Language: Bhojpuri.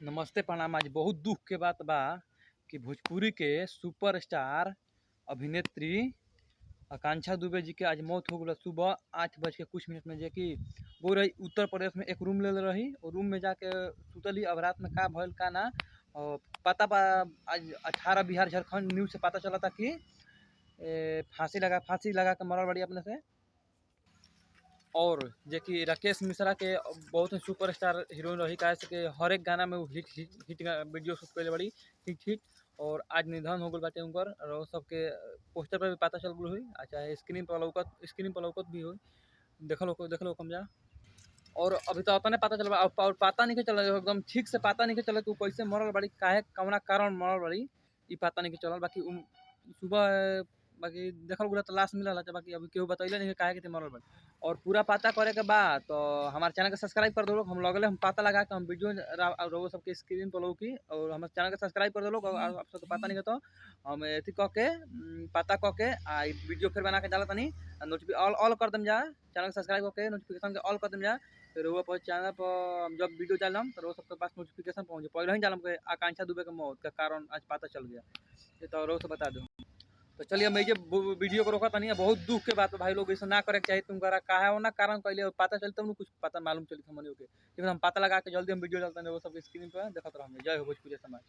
नमस्ते प्रणाम। आज बहुत दुख के बात बा कि भोजपुरी के सुपरस्टार अभिनेत्री आकांक्षा दुबे जी के आज मौत हो गई सुबह 8 बज के कुछ मिनट में। जे कि वो रही उत्तर प्रदेश में एक रूम ले रही और रूम में जाके सुतली। अब रात में का भइल का ना और पता बा। आज 18 बिहार झारखंड न्यूज से पता चला था कि फांसी लगा के मरल बड़ी अपने से। और जे कि राकेश मिश्रा के बहुत ही सुपरस्टार हीरोइन रही। कहे से कि हर एक गाना में वो hit hit hit video shoot करे बड़ी हिट हिट। और आज निधन हो गल बाटे उनकर और सबके पोस्टर पर भी पता चल गई हुई। चाहे स्क्रीन पर लौकत भी हुई। देखलो कम जा। और अभी तो अपने पता चल और पता नहीं चल एकदम ठीक से पता नहीं चल कि कैसे मरल बड़ी, काहे कौना कारण मरल बड़ी ई पता नहीं चलल। बाकी सुबह बाकी देखल गुला तो लाश मिलल है। बाकी अभी केहू बतैले नहीं काहे के मरल बड़ी। और पूरा पता करे के बाद तो हमारे चैनल के सब्सक्राइब कर दो लोग। हम लगले हम पता लगा के हम वीडियो रोगो सबके स्क्रीन पर लोग की और हमारे चैनल के सब्सक्राइब कर दो लोग। और आप सबको पता नहीं तो हम अथी कह के पता कह के वीडियो फिर बना के डाला तनी नोटिफिकेशन ऑल कर देम जा। चैनल के सब्सक्राइब करके नोटिफिकेशन के ऑल कर देम जा। फिर वो पर चैनल पर जब वीडियो डालम तो सबके पास नोटिफिकेशन पहुंचे। पहले ही डालम के आकांक्षा दुबे के मौत का कारण आज पता चल गया। ये तो रोज बता दो। तो चलिए मैं ये वीडियो को रोका नहीं है। बहुत दुख के बात भाई लोग ऐसा ना करे चाहिए। तुम करा का है ना कारण पहले पता चलता हूँ कुछ पता मालूम चली हमन के। लेकिन हम पता लगा के जल्दी हम वीडियो डालते हैं वो सब स्क्रीन पर देखते रहेंगे। जय हो भोजपुरी समाज।